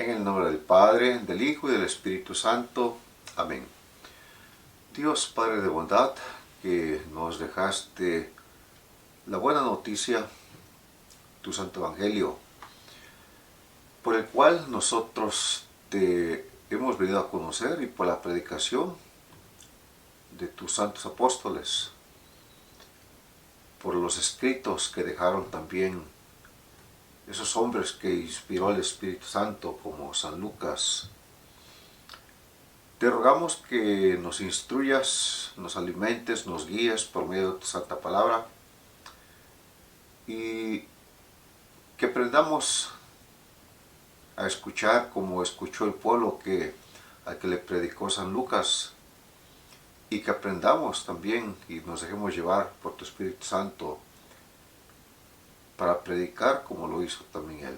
En el nombre del Padre, del Hijo y del Espíritu Santo. Amén. Dios Padre de bondad, que nos dejaste la buena noticia, tu Santo Evangelio, por el cual nosotros te hemos venido a conocer, y por la predicación de tus santos apóstoles, por los escritos que dejaron también esos hombres que inspiró el Espíritu Santo, como San Lucas. Te rogamos que nos instruyas, nos alimentes, nos guíes por medio de tu santa palabra, y que aprendamos a escuchar como escuchó el pueblo al que le predicó San Lucas, y que aprendamos también y nos dejemos llevar por tu Espíritu Santo para predicar como lo hizo también él.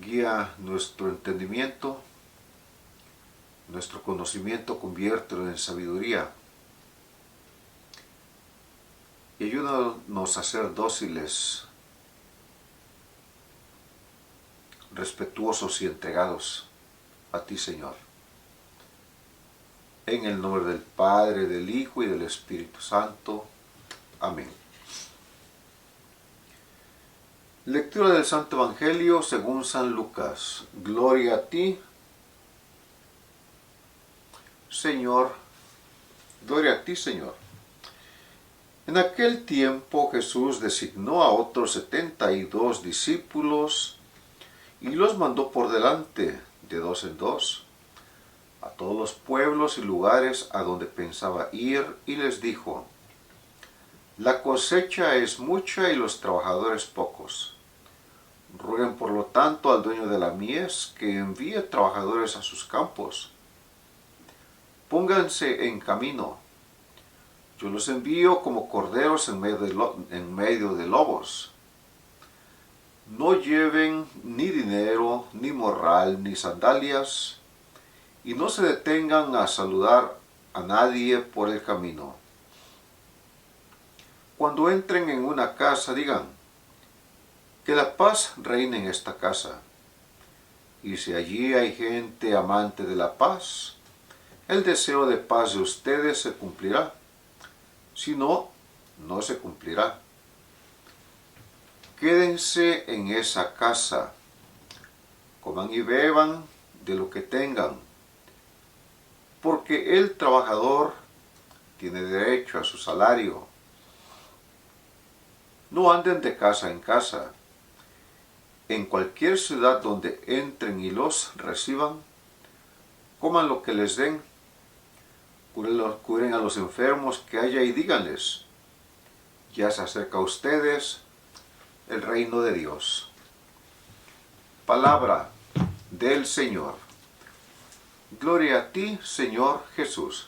Guía nuestro entendimiento, nuestro conocimiento conviértelo en sabiduría, y ayúdanos a ser dóciles, respetuosos y entregados a ti, Señor. En el nombre del Padre, del Hijo y del Espíritu Santo. Amén. Lectura del Santo Evangelio según San Lucas. Gloria a ti, Señor. Gloria a ti, Señor. En aquel tiempo Jesús designó a otros 72 discípulos y los mandó por delante, de dos en dos, a todos los pueblos y lugares a donde pensaba ir, y les dijo: La cosecha es mucha y los trabajadores pocos. Rueguen por lo tanto al dueño de la mies que envíe trabajadores a sus campos. Pónganse en camino. Yo los envío como corderos en medio de lobos. No lleven ni dinero, ni morral, ni sandalias, y no se detengan a saludar a nadie por el camino. Cuando entren en una casa, digan: que la paz reine en esta casa. Y si allí hay gente amante de la paz, el deseo de paz de ustedes se cumplirá. Si no, no se cumplirá. Quédense en esa casa, coman y beban de lo que tengan, porque el trabajador tiene derecho a su salario. No anden de casa en casa. En cualquier ciudad donde entren y los reciban, coman lo que les den, curen a los enfermos que haya y díganles: ya se acerca a ustedes el reino de Dios. Palabra del Señor. Gloria a ti, Señor Jesús.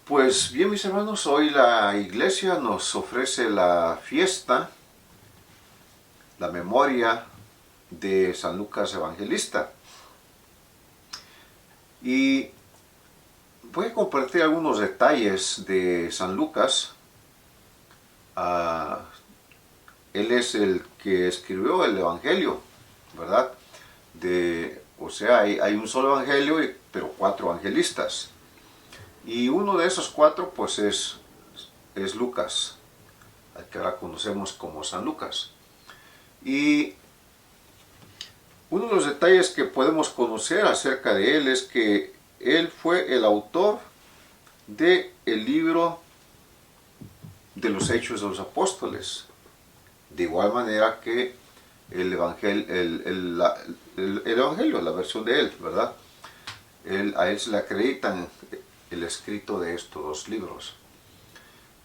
Pues bien, mis hermanos, hoy la iglesia nos ofrece la fiesta, la memoria de San Lucas Evangelista. Y voy a compartir algunos detalles de San Lucas. Él es el que escribió el Evangelio, ¿verdad? Hay un solo Evangelio, pero 4 evangelistas. Y uno de esos 4 pues es Lucas, al que ahora conocemos como San Lucas. Y uno de los detalles que podemos conocer acerca de él es que él fue el autor del libro de los Hechos de los Apóstoles. De igual manera que el Evangelio, la versión de él, ¿verdad? A él se le acreditan el escrito de estos 2 libros.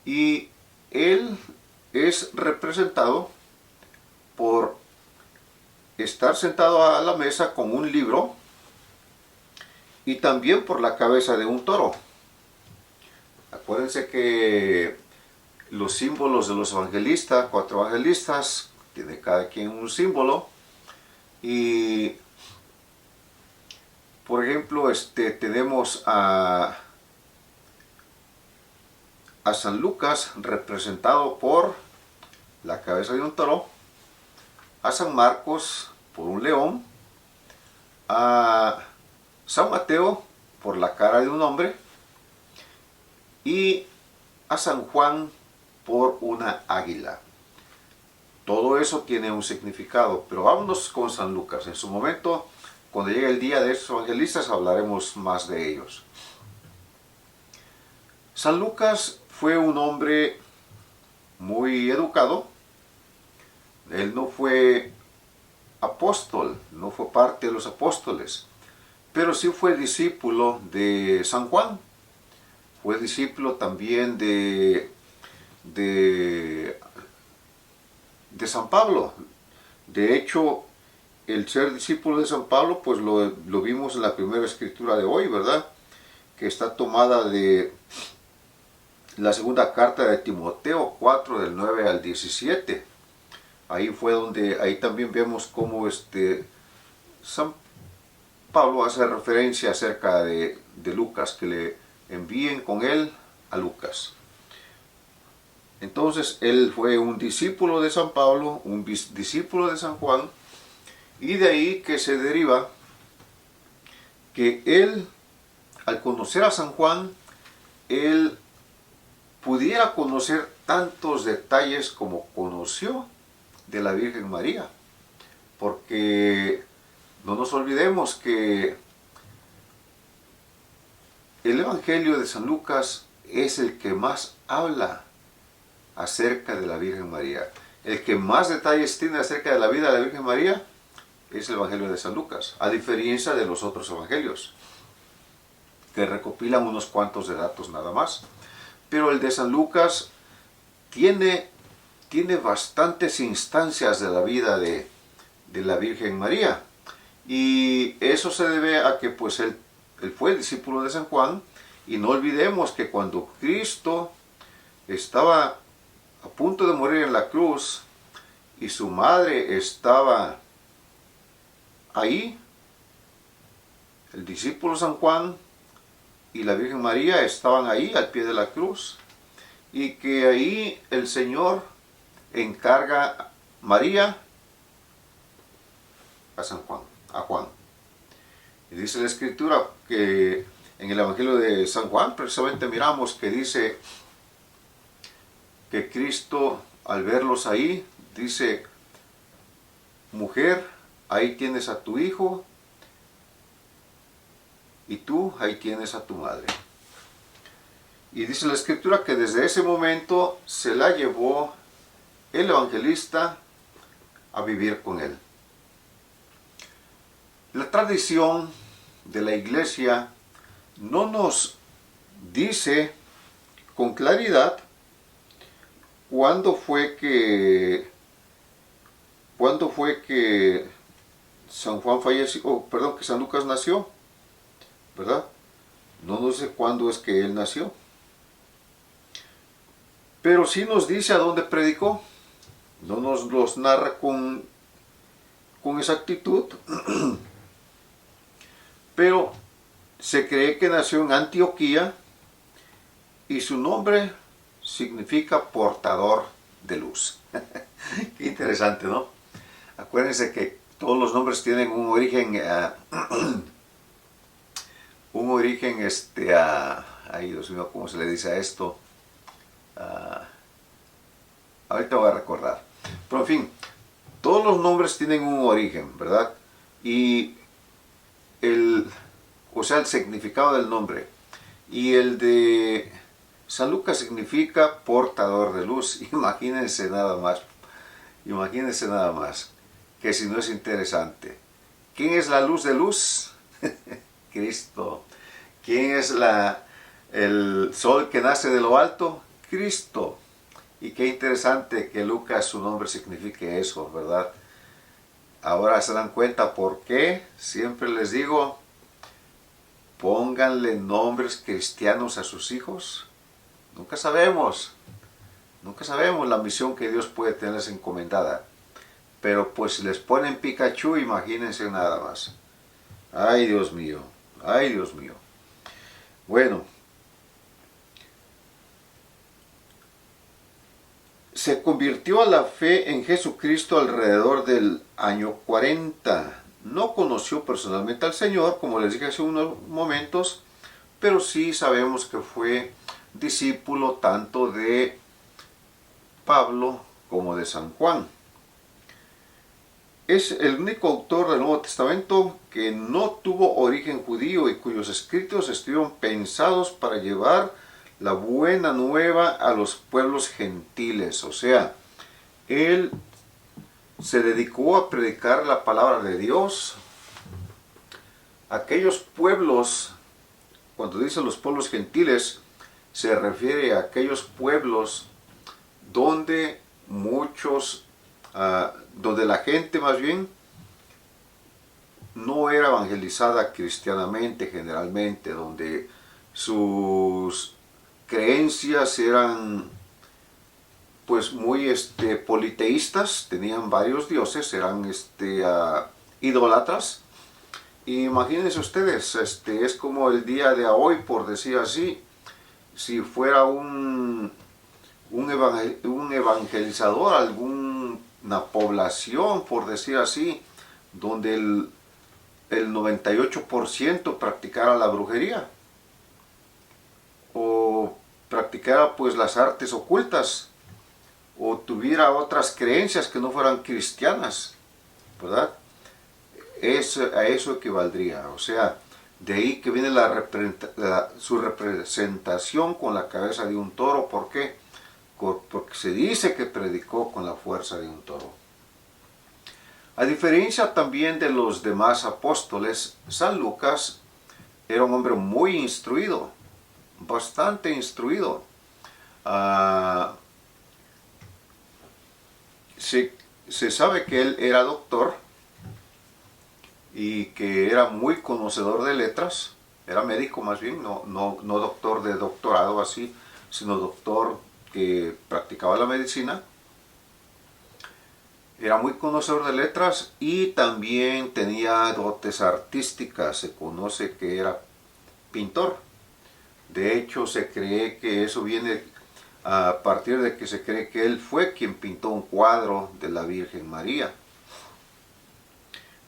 Y él es representado por estar sentado a la mesa con un libro, y también por la cabeza de un toro. Acuérdense que los símbolos de los evangelistas, 4 evangelistas, tiene cada quien un símbolo. Y por ejemplo, tenemos a San Lucas representado por la cabeza de un toro, a San Marcos por un león, a San Mateo por la cara de un hombre y a San Juan por una águila. Todo eso tiene un significado, pero vámonos con San Lucas. En su momento, cuando llegue el día de estos evangelistas, hablaremos más de ellos. San Lucas fue un hombre muy educado. Él no fue apóstol, no fue parte de los apóstoles, pero sí fue discípulo de San Juan. Fue discípulo también de San Pablo. De hecho, el ser discípulo de San Pablo, pues lo vimos en la primera escritura de hoy, ¿verdad? Que está tomada de la segunda carta de Timoteo 4, del 9 al 17. Ahí fue donde, ahí también vemos cómo San Pablo hace referencia acerca de Lucas, que le envíen con él a Lucas. Entonces él fue un discípulo de San Pablo, un discípulo de San Juan, y de ahí que se deriva que él, al conocer a San Juan, él pudiera conocer tantos detalles como conoció de la Virgen María, porque no nos olvidemos que el Evangelio de San Lucas es el que más habla acerca de la Virgen María. El que más detalles tiene acerca de la vida de la Virgen María es el Evangelio de San Lucas, a diferencia de los otros evangelios, que recopilan unos cuantos de datos nada más. Pero el de San Lucas tiene bastantes instancias de la vida de la Virgen María. Y eso se debe a que pues él fue discípulo de San Juan. Y no olvidemos que cuando Cristo estaba a punto de morir en la cruz y su madre estaba ahí, el discípulo San Juan y la Virgen María estaban ahí al pie de la cruz, y que ahí el Señor encarga a María a San Juan, a Juan. Y dice la Escritura que en el Evangelio de San Juan precisamente miramos que dice que Cristo, al verlos ahí, dice: mujer, ahí tienes a tu hijo, y tú ahí tienes a tu madre. Y dice la Escritura que desde ese momento se la llevó el evangelista a vivir con él. La tradición de la Iglesia no nos dice con claridad cuándo fue que San Juan falleció, perdón, que San Lucas nació, ¿verdad? No nos dice cuándo es que él nació. Pero sí nos dice a dónde predicó. No nos los narra con exactitud. Pero se cree que nació en Antioquía y su nombre significa portador de luz. Qué interesante, ¿no? Acuérdense que todos los nombres tienen un origen, ay Dios mío, ¿cómo se le dice a esto? Ahorita voy a recordar. Pero en fin, todos los nombres tienen un origen, ¿verdad? Y el significado del nombre. Y el de San Lucas significa portador de luz. Imagínense nada más. Imagínense nada más. Que si no es interesante. ¿Quién es la luz de luz? Cristo. ¿Quién es el sol que nace de lo alto? Cristo. Y qué interesante que Lucas, su nombre signifique eso, ¿verdad? Ahora se dan cuenta por qué. Siempre les digo, pónganle nombres cristianos a sus hijos. Nunca sabemos la misión que Dios puede tenerles encomendada. Pero pues si les ponen Pikachu, imagínense nada más. Ay, Dios mío, ay, Dios mío. Bueno, se convirtió a la fe en Jesucristo alrededor del año 40. No conoció personalmente al Señor, como les dije hace unos momentos, pero sí sabemos que fue discípulo tanto de Pablo como de San Juan. Es el único autor del Nuevo Testamento que no tuvo origen judío y cuyos escritos estuvieron pensados para llevar la buena nueva a los pueblos gentiles. O sea, él se dedicó a predicar la palabra de Dios a aquellos pueblos. Cuando dice los pueblos gentiles, se refiere a aquellos pueblos donde donde la gente más bien no era evangelizada cristianamente generalmente, donde sus creencias eran pues muy politeístas, tenían varios dioses, eran idólatras. Imagínense ustedes, es como el día de hoy, por decir así, si fuera un evangelizador, alguna población, por decir así, donde el 98% practicara la brujería o practicara pues las artes ocultas o tuviera otras creencias que no fueran cristianas, ¿verdad? A eso equivaldría. O sea, de ahí que viene su representación con la cabeza de un toro. ¿Por qué? Porque se dice que predicó con la fuerza de un toro. A diferencia también de los demás apóstoles, San Lucas era un hombre muy instruido, bastante instruido. Se sabe que él era doctor y que era muy conocedor de letras, era médico más bien, no doctor de doctorado así, sino doctor que practicaba la medicina. Era muy conocedor de letras y también tenía dotes artísticas. Se conoce que era pintor. De hecho, se cree que eso viene a partir de que se cree que él fue quien pintó un cuadro de la Virgen María.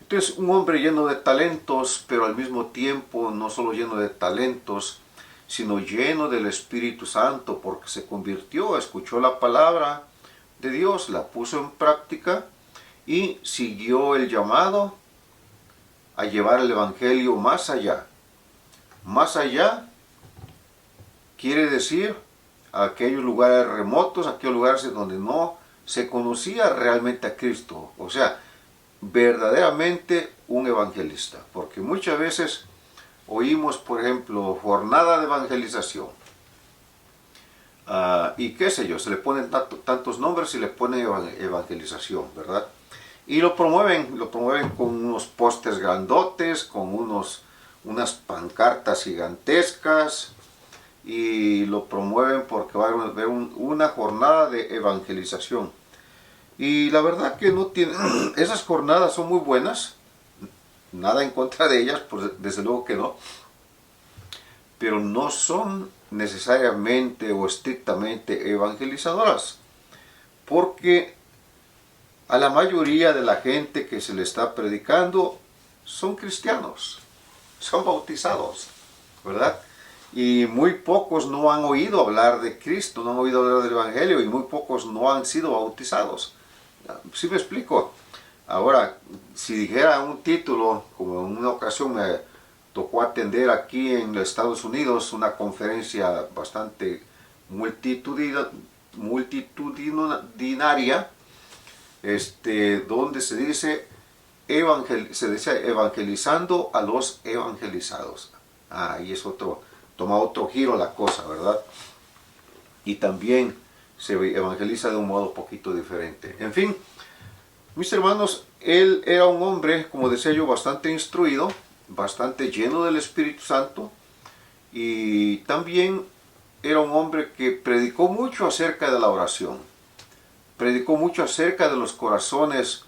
Entonces, un hombre lleno de talentos, pero al mismo tiempo no solo lleno de talentos, sino lleno del Espíritu Santo, porque se convirtió, escuchó la palabra de Dios, la puso en práctica y siguió el llamado a llevar el Evangelio más allá. Más allá quiere decir a aquellos lugares remotos, a aquellos lugares donde no se conocía realmente a Cristo. O sea, verdaderamente un evangelista. Porque muchas veces oímos, por ejemplo, jornada de evangelización. Y qué sé yo, se le ponen tantos nombres y le ponen evangelización, ¿verdad? Y lo promueven con unos pósters grandotes, con unas pancartas gigantescas, y lo promueven porque va a haber una jornada de evangelización. Y la verdad que no tiene, esas jornadas son muy buenas, nada en contra de ellas, pues desde luego que no, pero no son necesariamente o estrictamente evangelizadoras, porque a la mayoría de la gente que se le está predicando son cristianos, son bautizados, ¿verdad? Y muy pocos no han oído hablar de Cristo, no han oído hablar del Evangelio, y muy pocos no han sido bautizados. ¿Sí me explico? Ahora, si dijera un título, como en una ocasión me tocó atender aquí en los Estados Unidos una conferencia bastante multitudinaria, donde se dice evangelizando a los evangelizados. Ahí es toma otro giro la cosa, ¿verdad? Y también se evangeliza de un modo poquito diferente. En fin, mis hermanos, él era un hombre, como decía yo, bastante instruido, bastante lleno del Espíritu Santo, y también era un hombre que predicó mucho acerca de la oración, predicó mucho acerca de los corazones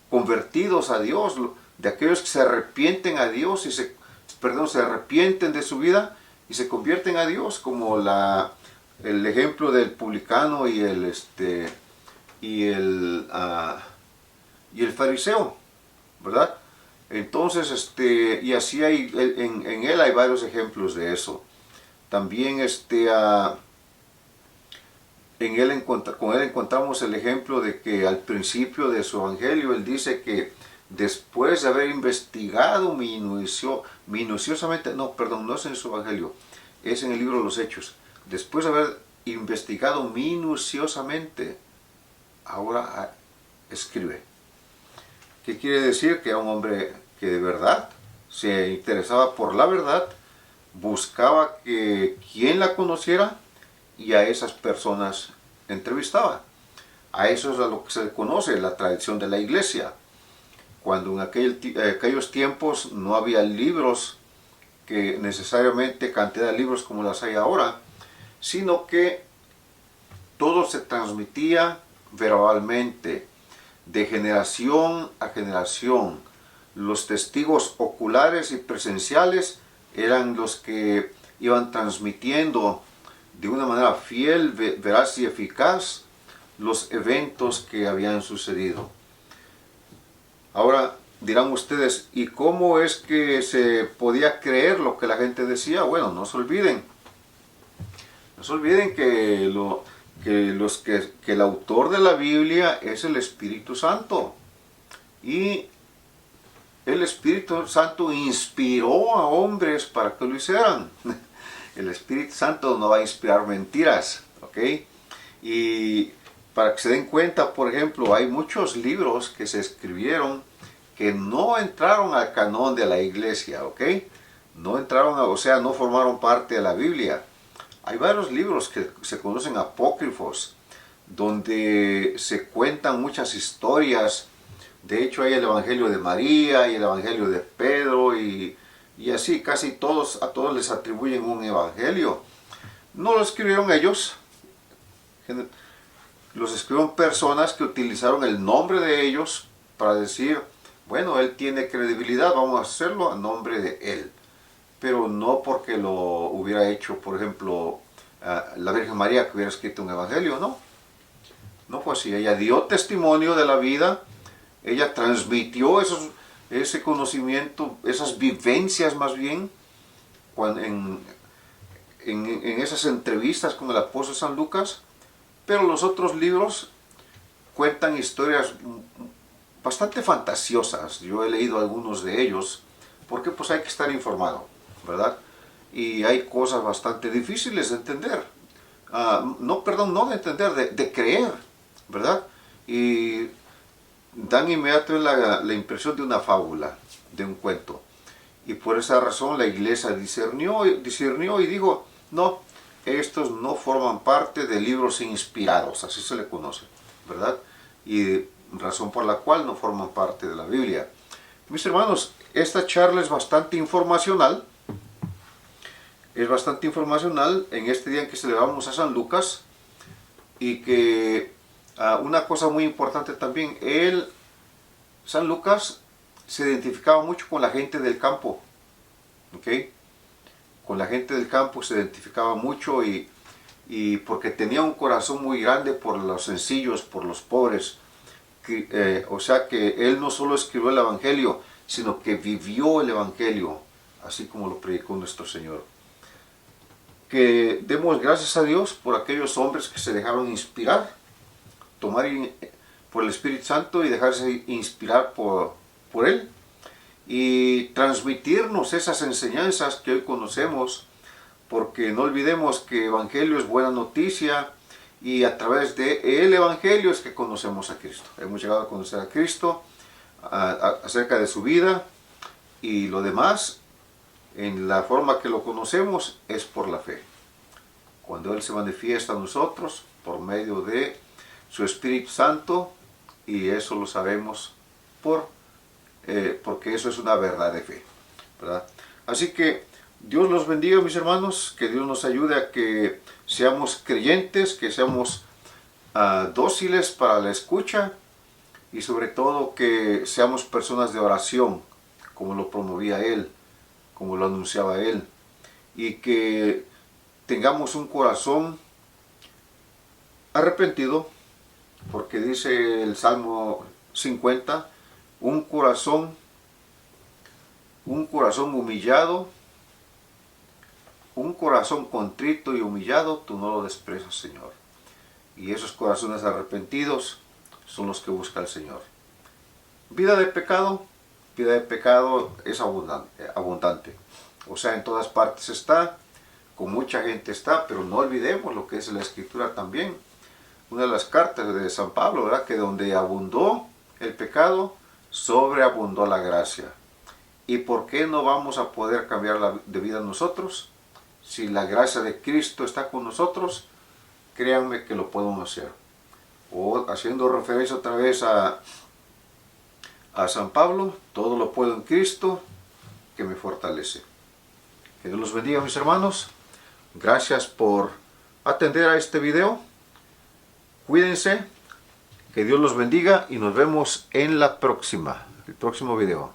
convertidos a Dios, de aquellos que se arrepienten a Dios y se arrepienten de su vida y se convierten a Dios, como el ejemplo del publicano y el y el fariseo, ¿verdad? Entonces, y así hay, en él hay varios ejemplos de eso. También, con él encontramos el ejemplo de que al principio de su evangelio, él dice que después de haber investigado minuciosamente, no, perdón, no es en su evangelio, es en el libro de los Hechos, después de haber investigado minuciosamente, ahora escribe. ¿Qué quiere decir? Que era un hombre que de verdad se interesaba por la verdad, buscaba que quien la conociera y a esas personas entrevistaba. A eso es a lo que se le conoce la tradición de la iglesia. Cuando en aquellos tiempos no había libros, que necesariamente cantidad de libros como las hay ahora, sino que todo se transmitía verbalmente, de generación a generación. Los testigos oculares y presenciales eran los que iban transmitiendo de una manera fiel, veraz y eficaz los eventos que habían sucedido. Ahora dirán ustedes, ¿y cómo es que se podía creer lo que la gente decía? Bueno, no se olviden que el autor de la Biblia es el Espíritu Santo. Y el Espíritu Santo inspiró a hombres para que lo hicieran. El Espíritu Santo no va a inspirar mentiras, ¿ok? Y para que se den cuenta, por ejemplo, hay muchos libros que se escribieron que no entraron al canon de la iglesia, ¿ok? No entraron, o sea, no formaron parte de la Biblia. Hay varios libros que se conocen apócrifos, donde se cuentan muchas historias. De hecho, hay el Evangelio de María y el Evangelio de Pedro y así casi a todos les atribuyen un evangelio. No lo escribieron ellos, los escribieron personas que utilizaron el nombre de ellos para decir, bueno, él tiene credibilidad, vamos a hacerlo a nombre de él. Pero no porque lo hubiera hecho, por ejemplo, la Virgen María, que hubiera escrito un evangelio, no. No fue así. Ella dio testimonio de la vida, ella transmitió ese conocimiento, esas vivencias más bien, en esas entrevistas con el apóstol San Lucas, pero los otros libros cuentan historias bastante fantasiosas. Yo he leído algunos de ellos, porque pues hay que estar informado, ¿verdad? Y hay cosas bastante difíciles de entender. No de entender, de creer, ¿verdad? Y dan inmediato la impresión de una fábula, de un cuento. Y por esa razón la iglesia discernió y dijo, no, estos no forman parte de libros inspirados, así se le conoce, ¿verdad? Y razón por la cual no forman parte de la Biblia. Mis hermanos, esta charla es bastante informacional. Es bastante informacional en este día en que celebramos a San Lucas. Y que una cosa muy importante también, San Lucas se identificaba mucho con la gente del campo, ¿ok? Con la gente del campo se identificaba mucho y porque tenía un corazón muy grande por los sencillos, por los pobres. O sea que él no solo escribió el Evangelio, sino que vivió el Evangelio, así como lo predicó nuestro Señor. Que demos gracias a Dios por aquellos hombres que se dejaron inspirar, por el Espíritu Santo y dejarse inspirar por Él y transmitirnos esas enseñanzas que hoy conocemos, porque no olvidemos que Evangelio es buena noticia y a través de el Evangelio es que conocemos a Cristo. Hemos llegado a conocer a Cristo acerca de su vida y lo demás, en la forma que lo conocemos, es por la fe. Cuando Él se manifiesta a nosotros por medio de su Espíritu Santo, y eso lo sabemos porque eso es una verdad de fe, ¿verdad? Así que Dios los bendiga, mis hermanos, que Dios nos ayude a que seamos creyentes, que seamos dóciles para la escucha y sobre todo que seamos personas de oración, como lo promovía Él, como lo anunciaba Él, y que tengamos un corazón arrepentido, porque dice el Salmo 50, un corazón humillado, un corazón contrito y humillado, tú no lo desprecias, Señor. Y esos corazones arrepentidos son los que busca el Señor. Vida de pecado es abundante. O sea, en todas partes está, con mucha gente está, pero no olvidemos lo que es la Escritura también. Una de las cartas de San Pablo, ¿verdad? Que donde abundó el pecado, sobreabundó la gracia. ¿Y por qué no vamos a poder cambiar de vida nosotros? Si la gracia de Cristo está con nosotros, créanme que lo podemos hacer. O haciendo referencia otra vez a San Pablo, todo lo puedo en Cristo que me fortalece. Que Dios los bendiga, mis hermanos. Gracias por atender a este video. Cuídense, que Dios los bendiga y nos vemos en el próximo video.